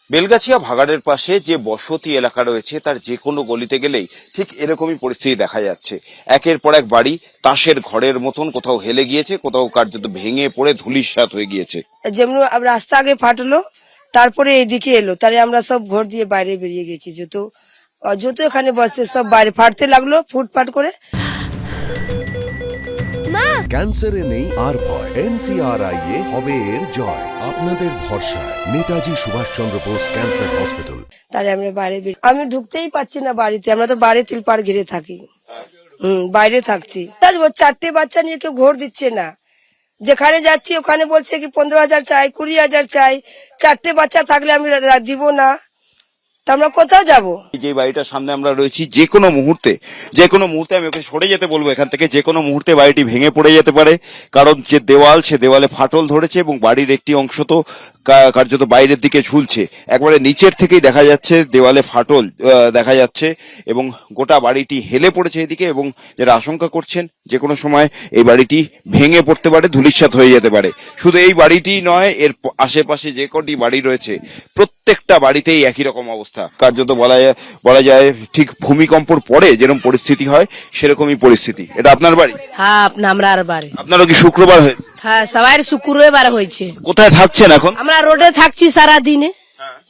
বেলগাছিয়া ভাগাড়ের পাশে যে বসতি এলাকা রয়েছে তার যে কোনো গলিতে গেলেই ঠিক এরকমই পরিস্থিতি দেখা যাচ্ছে। একের পর এক বাড়ি তাসের ঘরের মতন কোথাও হেলে গিয়েছে, কোথাও কার্যত ভেঙে পড়ে ধূলিসাৎ হয়ে গিয়েছে। যেমন রাস্তা আগে ফাটলো, তারপরে এইদিকে এলো, তাহলে আমরা সব ঘর দিয়ে বাইরে বেরিয়ে গেছি। যত এখানে বসতে সব বাইরে ফাটতে লাগলো, ফুটফাট করে। ক্যান্সারে নেই আর ভয়, NCRI এ হবে এর জয়। আপনাদের ভরসা নেতাজি সুভাষচন্দ্র বোস ক্যান্সার হসপিটাল। তাহলে আমরা বাইরে আমি ঢুকতেই পাচ্ছি না বাড়িতে, আমরা তো বাড়ি তিলপাড় ঘিরে থাকি। বাইরে থাকছি। তার 4টে বাচ্চা নিয়ে কেউ ঘর দিচ্ছে না। যেখানে যাচ্ছি ওখানে বলছে কি 15,000 চাই, 20,000 চাই। 4টে বাচ্চা থাকলে আমি দিব না, তা আমরা কোথাও যাবো? যে বাড়িটার সামনে আমরা রয়েছি, যে কোনো মুহূর্তে আমি ওকে সরে যেতে বলবো এখান থেকে। যে কোনো মুহূর্তে বাড়িটি ভেঙে পড়ে যেতে পারে, কারণ যে দেওয়াল, সে দেওয়ালে ফাটল ধরেছে এবং বাড়ির একটি অংশ তো কার্যত বাইরের দিকে ঝুলছে। একবারে নিচের থেকেই দেখা যাচ্ছে দেওয়ালে ফাটল দেখা যাচ্ছে এবং গোটা বাড়িটি হেলে পড়েছে এদিকে, এবং যারা আশঙ্কা করছেন যে কোনো সময় এই বাড়িটি ভেঙে পড়তে পারে, ধূলিসাৎ হয়ে যেতে পারে। শুধু এই বাড়িটি নয়, এর আশেপাশে যে কটি বাড়ি রয়েছে প্রত্যেকটা বাড়িতেই একই রকম অবস্থা। কার্যত বলা যায় ঠিক ভূমিকম্পর পরে যেরকম পরিস্থিতি হয় সেরকমই পরিস্থিতি। এটা আপনার বাড়ি? হ্যাঁ, আমার বাড়ি। আপনারও কি শুক্রবার হয়েছে? হ্যাঁ, সবাই শুক্রবার হয়েছে। কোথায় থাকছেন এখন? আমরা রোডে থাকছি সারাদিনে।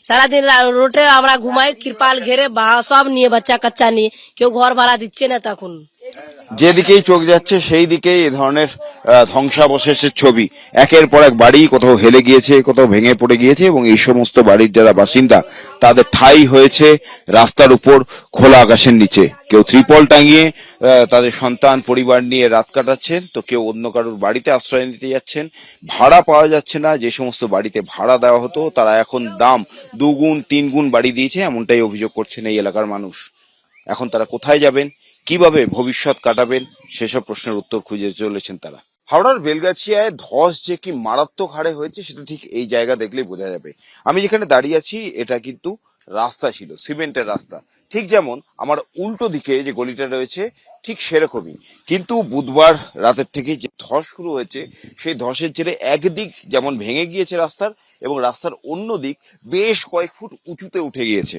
সারাদিন রোডে আমরা ঘুমাই, ত্রিপাল ঘেরে সব নিয়ে, বাচ্চা কাচ্চা নিয়ে। কেউ ঘর ভাড়া দিচ্ছে না তখন। যেদিকেই চোখ যাচ্ছে সেই দিকেই এ ধরনের ধ্বংসাবশেষের ছবি। একের পর এক বাড়ি কোথাও হেলে গিয়েছে, কোথাও ভেঙে পড়ে গিয়েছে, এবং এই সমস্ত বাড়ির যারা বাসিন্দা তাদের ঠাঁই হয়েছে রাস্তার উপর খোলা আকাশের নিচে। কেউ ত্রিপল টাঙিয়ে তাদের সন্তান পরিবার নিয়ে রাত কাটাচ্ছেন, তো কেউ অন্য কারোর বাড়িতে আশ্রয় নিতে যাচ্ছেন। ভাড়া পাওয়া যাচ্ছে না। যে সমস্ত বাড়িতে ভাড়া দেওয়া হতো তারা এখন দাম 2 গুণ 3 গুণ বাড়ি দিয়েছে, এমনটাই অভিযোগ করছেন এই এলাকার মানুষ। এখন তারা কোথায় যাবেন, কিভাবে ভবিষ্যৎ কাটাবেন, সেসব প্রশ্নের উত্তর খুঁজে চলেছেন তারা। হাওড়ার বেলগাছিয়ায় ধস যে কি মারাত্মক হারে হয়েছে সেটা ঠিক এই জায়গা দেখলেই বোঝা যাবে। আমি যেখানে দাঁড়িয়ে আছি এটা কিন্তু রাস্তা ছিল, সিমেন্টের রাস্তা। ঠিক যেমন আমার উল্টো দিকে যে গলিটা রয়েছে ঠিক সেরকমই। কিন্তু বুধবার রাতের থেকে যে ধস শুরু হয়েছে, সেই ধসের জেরে একদিক যেমন ভেঙে গিয়েছে রাস্তার, এবং রাস্তার অন্য দিক বেশ কয়েক ফুট উঁচুতে উঠে গিয়েছে।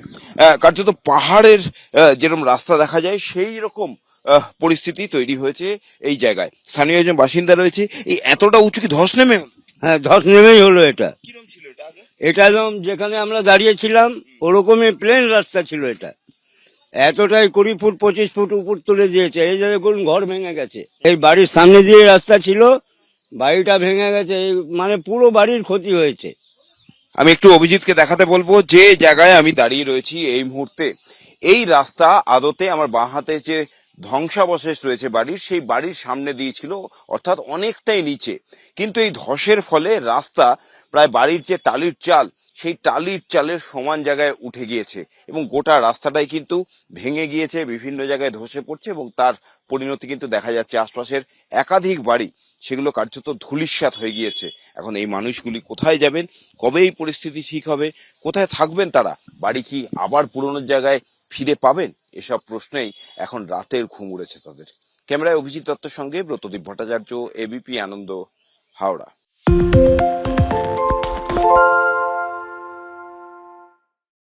কার্যত পাহাড়ের যেরকম রাস্তা দেখা যায় সেই রকম পরিস্থিতি তৈরি হয়েছে এই জায়গায়। স্থানীয় একজন বাসিন্দা রয়েছে। এই এতটা উঁচু কি ধস নেমে হলো? হ্যাঁ, ধস নেমেই হলো। এটা কিরকম ছিল এটা আগে? এটা একদম যেখানে আমরা দাঁড়িয়েছিলাম ওরকমই প্লেন রাস্তা ছিল। এটা এতটাই 20 ফুট 25 ফুট উপর তুলে দিয়েছে। এই জায়গায় কোন ঘর ভেঙে গেছে। এই বাড়ির সামনে দিয়ে রাস্তা ছিল, বাড়িটা ভেঙে গেছে। মানে পুরো বাড়ির ক্ষতি হয়েছে। আমি একটু অভিজিৎকে দেখাতে বলবো যে জায়গায় আমি দাঁড়িয়ে রয়েছি এই মুহূর্তে। এই রাস্তা আদতে আমার বাঁ হাতে যে ধ্বংসাবশেষ রয়েছে বাড়ির, সেই বাড়ির সামনে দিয়েছিল, অর্থাৎ অনেকটাই নিচে। কিন্তু এই ধসের ফলে রাস্তা প্রায় বাড়ির যে টালির চাল, সেই টালির চালের সমান জায়গায় উঠে গিয়েছে, এবং গোটা রাস্তাটাই কিন্তু ভেঙে গিয়েছে, বিভিন্ন জায়গায় ধসে পড়ছে, এবং তার পরিণতি কিন্তু দেখা যাচ্ছে আশপাশের একাধিক বাড়ি সেগুলো কার্যত ধূলিসাৎ হয়ে গিয়েছে। এখন এই মানুষগুলি কোথায় যাবেন, কবে এই পরিস্থিতি ঠিক হবে, কোথায় থাকবেন তারা, বাড়ি কি আবার পুরনো জায়গায় ফিরে পাবেন, এসব প্রশ্নেই এখন রাতের ঘুম উড়েছে তাদের। ক্যামেরায় অভিজিৎ দত্তের সঙ্গে ব্রতদীপ ভট্টাচার্য, ABP আনন্দ, হাওড়া।